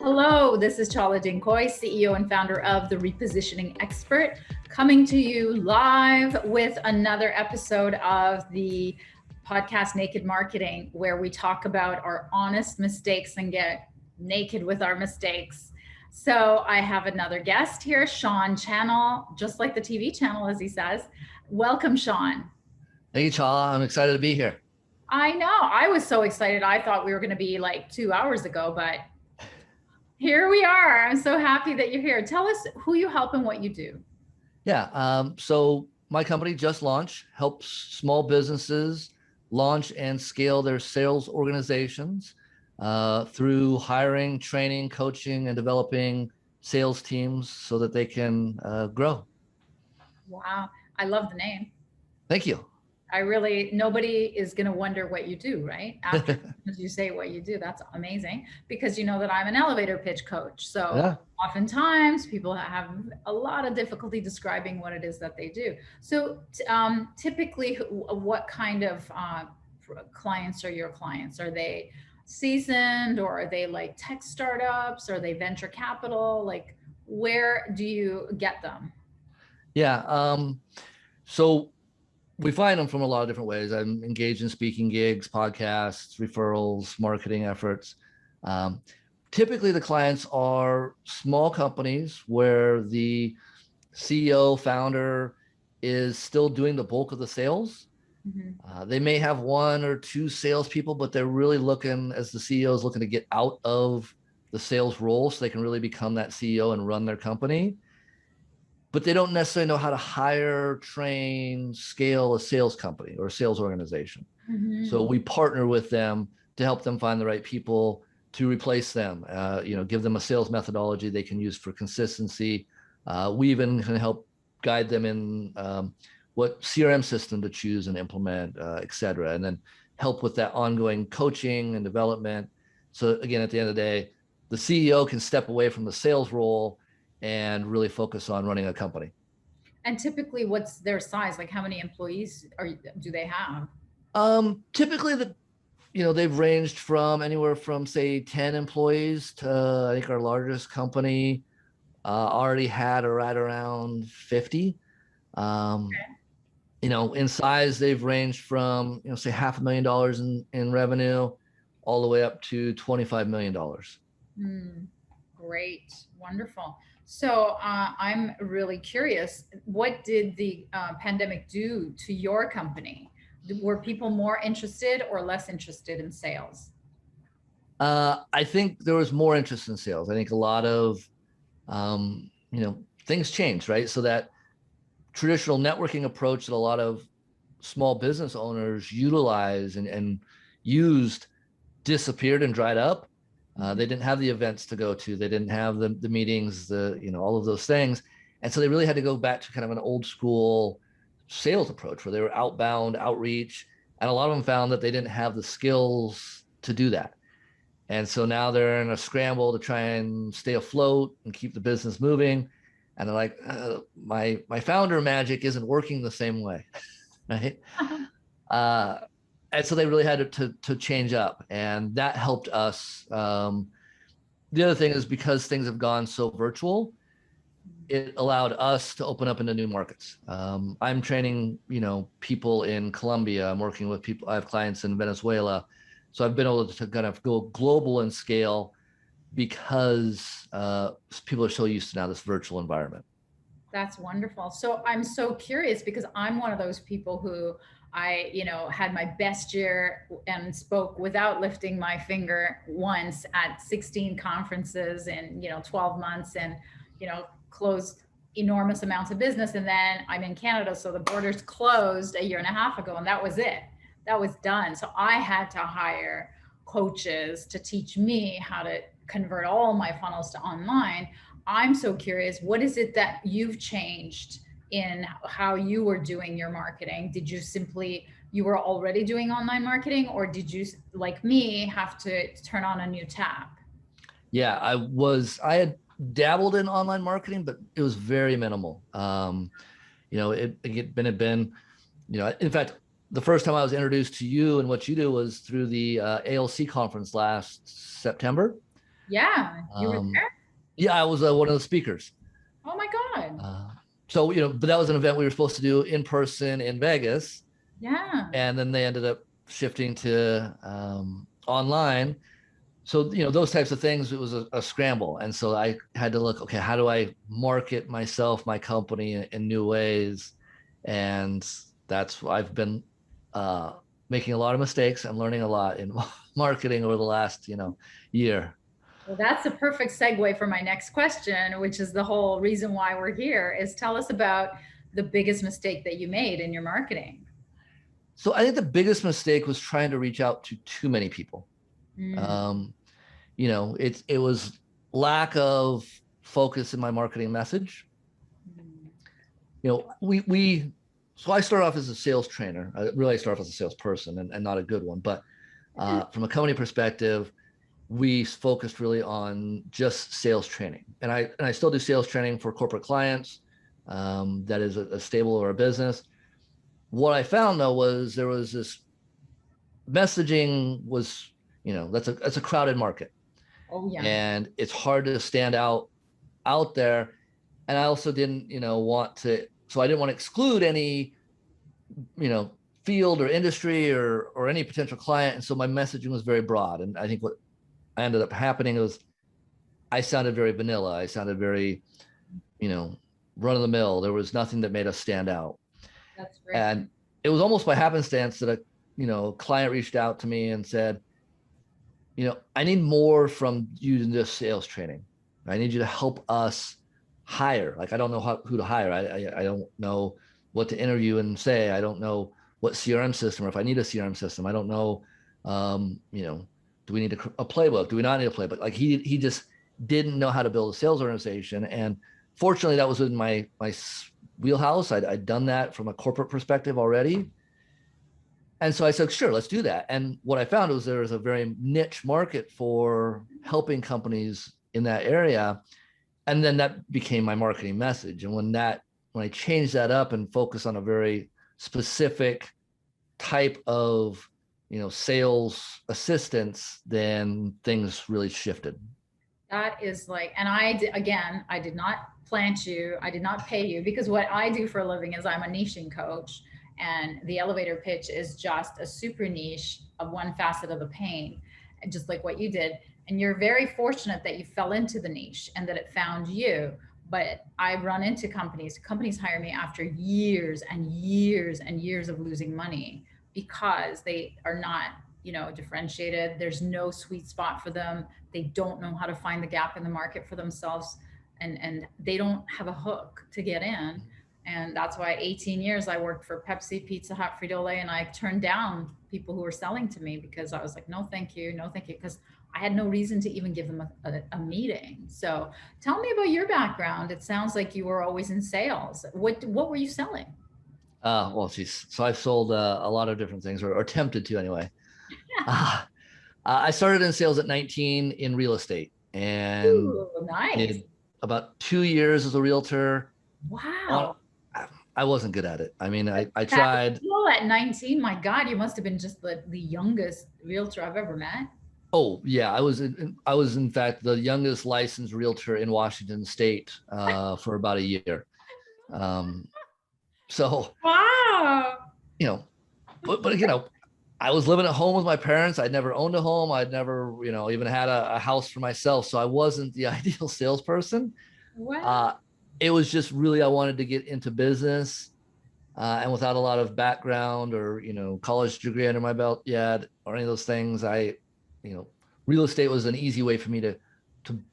Hello, this is Chala Dincoy, CEO and founder of The Repositioning Expert, coming to you live with another episode of the podcast Naked Marketing, where we talk about our honest mistakes and get naked with our mistakes. So I have another guest here, Shawn Channell, just like the TV channel, as he says. Welcome, Shawn. Hey, Chala, I'm excited to be here. I know. I was so excited. I thought we were going to be like 2 hours ago, but here we are. I'm so happy that you're here. Tell us who you help and what you do. So my company just launched, helps small businesses launch and scale their sales organizations through hiring, training, coaching, and developing sales teams so that they can grow. Wow. I love the name. Thank you. Nobody is going to wonder what you do, right? After you say what you do, that's amazing because you know that I'm an elevator pitch coach. So Yeah. oftentimes people have a lot of difficulty describing what it is that they do. So typically, what kind of clients are your clients? Are they seasoned, or are they like tech startups? Are they venture capital? Like, where do you get them? Yeah. So we find them from a lot of different ways. I'm engaged in speaking gigs, podcasts, referrals, marketing efforts. Um, Typically, the clients are small companies where the CEO, founder is still doing the bulk of the sales. Mm-hmm. They may have one or two salespeople, but they're really looking, as the CEO is looking to get out of the sales role so they can really become that CEO and run their company, but they don't necessarily know how to hire, train, scale a sales company or a sales organization. So Mm-hmm. we partner with them to help them find the right people to replace them. Give them a sales methodology they can use for consistency. We even can help guide them in what CRM system to choose and implement, et cetera, and then help with that ongoing coaching and development. So again, at the end of the day, the CEO can step away from the sales role and really focus on running a company. And typically, what's their size? Like, how many employees do they have? Typically, they've ranged from anywhere from say 10 employees to I think our largest company already had right around 50. Um, in size, they've ranged from say $500,000 in revenue all the way up to $25 million. Hmm. Great, wonderful. So I'm really curious. What did the pandemic do to your company? Were people more interested or less interested in sales? I think there was more interest in sales. I think a lot of things changed, right? So that traditional networking approach that a lot of small business owners utilize and used disappeared and dried up. They didn't have the events to go to. They didn't have the meetings, all of those things. And so they really had to go back to kind of an old school sales approach where they were outbound outreach. And a lot of them found that they didn't have the skills to do that. And so now they're in a scramble to try and stay afloat and keep the business moving. And they're like, my founder magic isn't working the same way, right? Uh, and so they really had to change up, and that helped us. The other thing is because things have gone so virtual, it allowed us to open up into new markets. I'm training, people in Colombia. I'm working with people. I have clients in Venezuela, so I've been able to kind of go global in scale because people are so used to now this virtual environment. That's wonderful. So I'm so curious because I'm one of those people who had my best year and spoke without lifting my finger once at 16 conferences in, 12 months and, closed enormous amounts of business. And then I'm in Canada. So the borders closed a year and a half ago, and that was it. That was done. So I had to hire coaches to teach me how to convert all my funnels to online. I'm so curious, what is it that you've changed in how you were doing your marketing? Did you were already doing online marketing, or did you, like me, have to turn on a new tap? Yeah, I had dabbled in online marketing, but it was very minimal. It had been, in fact, the first time I was introduced to you and what you do was through the ALC conference last September. Yeah, you were Um, there. yeah, I was one of the speakers. Oh my God. Uh, so, but that was an event we were supposed to do in person in Vegas. Yeah. And then they ended up shifting to online. So, those types of things, it was a scramble. And so I had to look, okay, how do I market myself, my company in new ways? And that's I've been making a lot of mistakes and learning a lot in marketing over the last, year. Well, that's a perfect segue for my next question, which is the whole reason why we're here, is tell us about the biggest mistake that you made in your marketing. So I think the biggest mistake was trying to reach out to too many people. Mm. Um, it was lack of focus in my marketing message. Mm. We so I started off as a sales trainer. I really started off as a salesperson and not a good one. But from a company perspective, we focused really on just sales training. And I still do sales training for corporate clients. That is a stable or a business. What I found though was there was this messaging was, that's a crowded market, Oh yeah. and it's hard to stand out there. And I also didn't, want to, so I didn't want to exclude any, you know, field or industry or any potential client. And so my messaging was very broad. And I think what ended up happening was I sounded very vanilla. I sounded very, you know, run of the mill. There was nothing that made us stand out. That's great. And it was almost by happenstance that a client reached out to me and said, I need more from you than just sales training. I need you to help us hire. Like, I don't know who to hire. I don't know what to interview and say. I don't know what CRM system, or if I need a CRM system. I don't know, do we need a playbook? Do we not need a playbook? Like, he just didn't know how to build a sales organization. And fortunately, that was in my wheelhouse. I'd done that from a corporate perspective already. And so I said, sure, let's do that. And what I found was there was a very niche market for helping companies in that area. And then that became my marketing message. And when I changed that up and focused on a very specific type of, sales assistance, then things really shifted. That is like, and again, I did not plant you, I did not pay you, because what I do for a living is I'm a niching coach, and the elevator pitch is just a super niche of one facet of the pain, and just like what you did. And you're very fortunate that you fell into the niche and that it found you. But I run into companies hire me after years and years and years of losing money because they are not, differentiated. There's no sweet spot for them. They don't know how to find the gap in the market for themselves, and they don't have a hook to get in. And that's why 18 years I worked for Pepsi, Pizza Hut, Frito-Lay, and I turned down people who were selling to me because I was like, no thank you, no thank you, because I had no reason to even give them a meeting. So tell me about your background. It sounds like you were always in sales. What were you selling? Well, geez. So I've sold a lot of different things, or attempted to anyway. Uh, I started in sales at 19 in real estate, and Ooh, nice. did about 2 years as a realtor. On, Wow. I wasn't good at it. I mean, I That tried. well, at 19, my God, you must have been just the youngest realtor I've ever met. Oh yeah, I was in fact the youngest licensed realtor in Washington State for about a year. Um, so Wow. you know, but I was living at home with my parents. I'd never owned a home. I'd never even had a house for myself. So I wasn't the ideal salesperson. Wow. Uh, it was just really I wanted to get into business, and without a lot of background or college degree under my belt yet or any of those things, you know real estate was an easy way for me to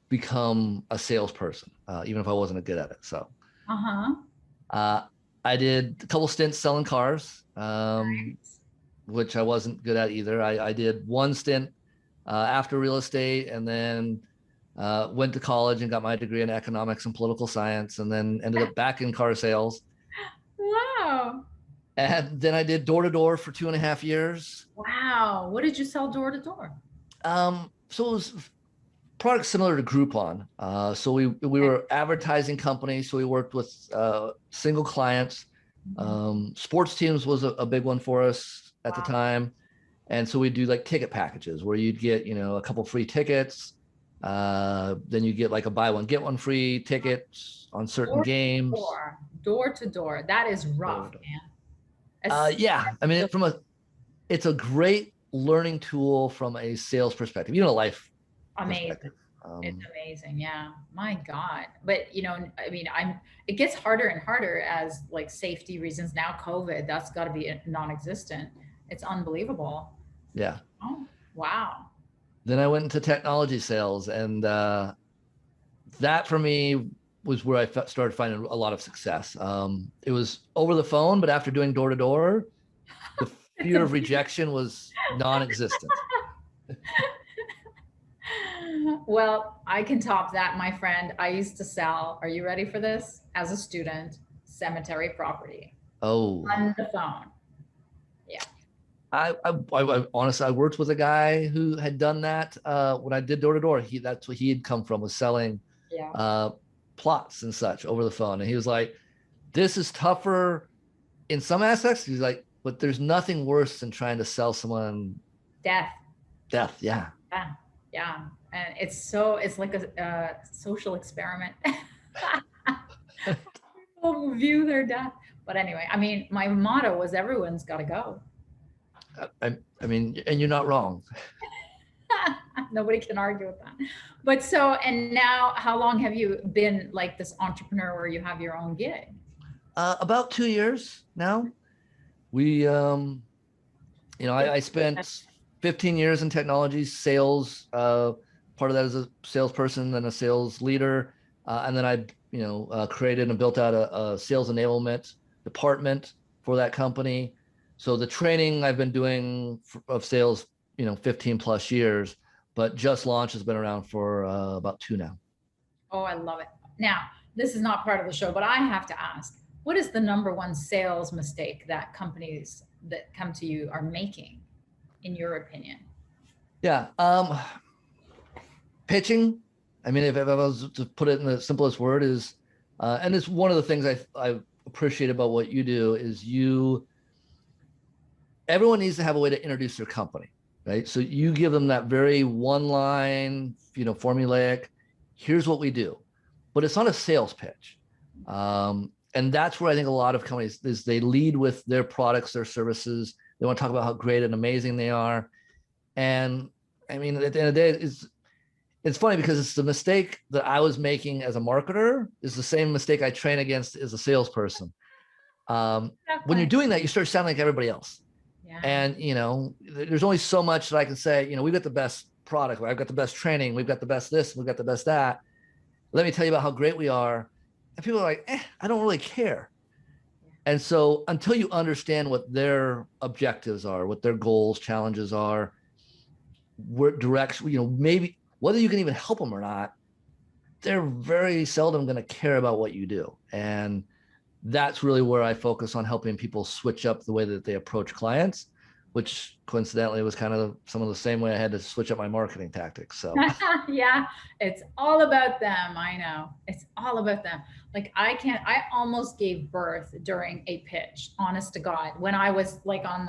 become a salesperson, even if I wasn't good at it. So Uh-huh. uh, I did a couple stints selling cars, which I wasn't good at either. I did one stint after real estate, and then went to college and got my degree in economics and political science, and then ended up back in car sales. Wow. And then I did door to door for 2.5 years. Wow. What did you sell door to door? So it was products similar to Groupon. So we were advertising companies. So we worked with single clients. Sports teams was a big one for us at the Wow. time. And so we do like ticket packages where you'd get, a couple free tickets. Then you get like a buy one, get one free tickets on certain Door to games. door, door to door. That is rough, man. Yeah, I mean, it's a great learning tool from a sales perspective, even a life Amazing. perspective. It's amazing. Yeah. My God. But I mean, it gets harder and harder as like safety reasons. Now, COVID, that's got to be non-existent. It's unbelievable. Yeah. Oh, wow. Then I went into technology sales, and that for me was where I started finding a lot of success. It was over the phone, but after doing door to door, the It's fear a of rejection was non-existent. Well, I can top that, my friend. I used to sell, are you ready for this? As a student, cemetery property Oh, on the phone. Yeah. I honestly, I worked with a guy who had done that when I did door to door. That's what he had come from, was selling Yeah. uh, plots and such over the phone. And he was like, "This is tougher in some aspects." He's like, "But there's nothing worse than trying to sell someone Death. death." Yeah. Yeah. Yeah. And it's like a social experiment. People view their death. But anyway, I mean, my motto was everyone's got to go. I mean, and you're not wrong. Nobody can argue with that. But so, and now, how long have you been like this entrepreneur where you have your own gig? About 2 years now. We, I spent 15 years in technology sales. Part of that as a salesperson, then a sales leader, and then I, created and built out a sales enablement department for that company. So the training I've been doing of sales, 15 plus years, but Just Launch has been around for about 2 now. Oh, I love it. Now, this is not part of the show, but I have to ask, what is the number one sales mistake that companies that come to you are making, in your opinion? Yeah. Pitching. I mean, if I was to put it in the simplest word, is, and it's one of the things I appreciate about what you do is everyone needs to have a way to introduce their company, right? So you give them that very one line, formulaic, here's what we do, but it's not a sales pitch. And that's where I think a lot of companies is they lead with their products, their services. They want to talk about how great and amazing they are. And I mean, at the end of the day, it's funny because it's the mistake that I was making as a marketer is the same mistake I train against as a salesperson. When you're doing that, you start sounding like everybody else. Yeah. And, there's only so much that I can say, we've got the best product. I've got the best training. We've got the best this. We've got the best that. Let me tell you about how great we are. And people are like, I don't really care. And so until you understand what their objectives are, what their goals, challenges are, what direction, maybe whether you can even help them or not, they're very seldom going to care about what you do. And that's really where I focus on helping people switch up the way that they approach clients, which coincidentally was kind of some of the same way I had to switch up my marketing tactics. So yeah, it's all about them. I know. It's all about them. Like I almost gave birth during a pitch, honest to God, when I was like on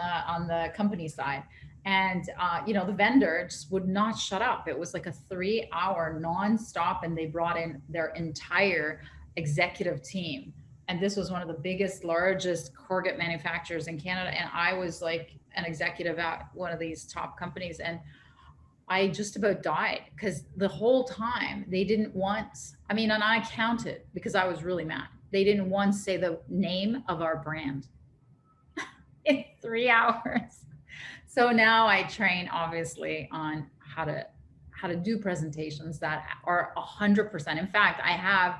the company side. And the vendor just would not shut up. It was like a 3-hour nonstop, and they brought in their entire executive team. And this was one of the biggest, largest corrugate manufacturers in Canada. And I was like an executive at one of these top companies. And I just about died because the whole time they didn't once, and I counted because I was really mad. They didn't once say the name of our brand in 3 hours. So now I train obviously on how to do presentations that are 100%. In fact, I have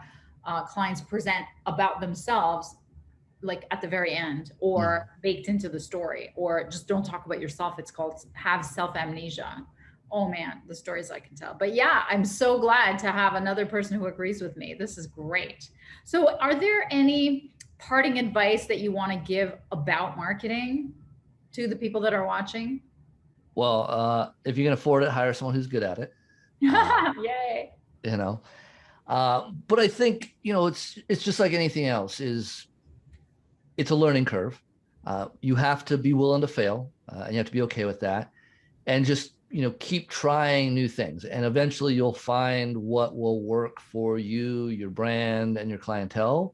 clients present about themselves like at the very end or baked into the story, or just don't talk about yourself. It's called have self amnesia. Oh man, the stories I can tell. But yeah, I'm so glad to have another person who agrees with me. This is great. So are there any parting advice that you want to give about marketing to the people that are watching? Well, if you can afford it, hire someone who's good at it. Yay. But I think, it's just like anything else it's a learning curve. You have to be willing to fail, and you have to be okay with that. And just keep trying new things, and eventually you'll find what will work for you, your brand, and your clientele.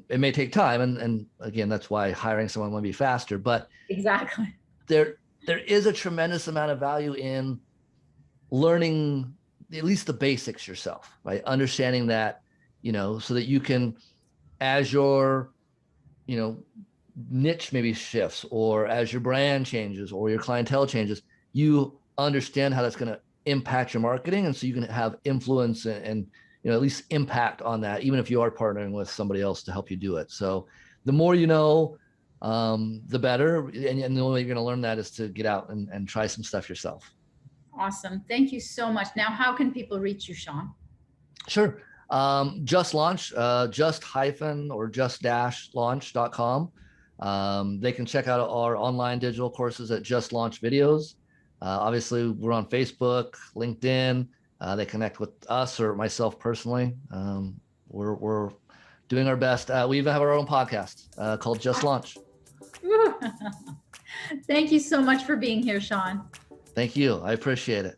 It may take time, and again, that's why hiring someone will be faster. But Exactly. there is a tremendous amount of value in learning at least the basics yourself, right? Understanding that, so that you can, as your, niche maybe shifts, or as your brand changes or your clientele changes, you understand how that's going to impact your marketing. And so you can have influence and at least impact on that, even if you are partnering with somebody else to help you do it. So the more you know, the better. And the only way you're going to learn that is to get out and try some stuff yourself. Awesome. Thank you so much. Now, how can people reach you, Shawn? Sure. Just launch, just hyphen or just dash launch.com. They can check out our online digital courses at Just Launch Videos. Obviously, we're on Facebook, LinkedIn. They connect with us or myself personally. We're doing our best. We even have our own podcast called Just Launch. Thank you so much for being here, Shawn. Thank you. I appreciate it.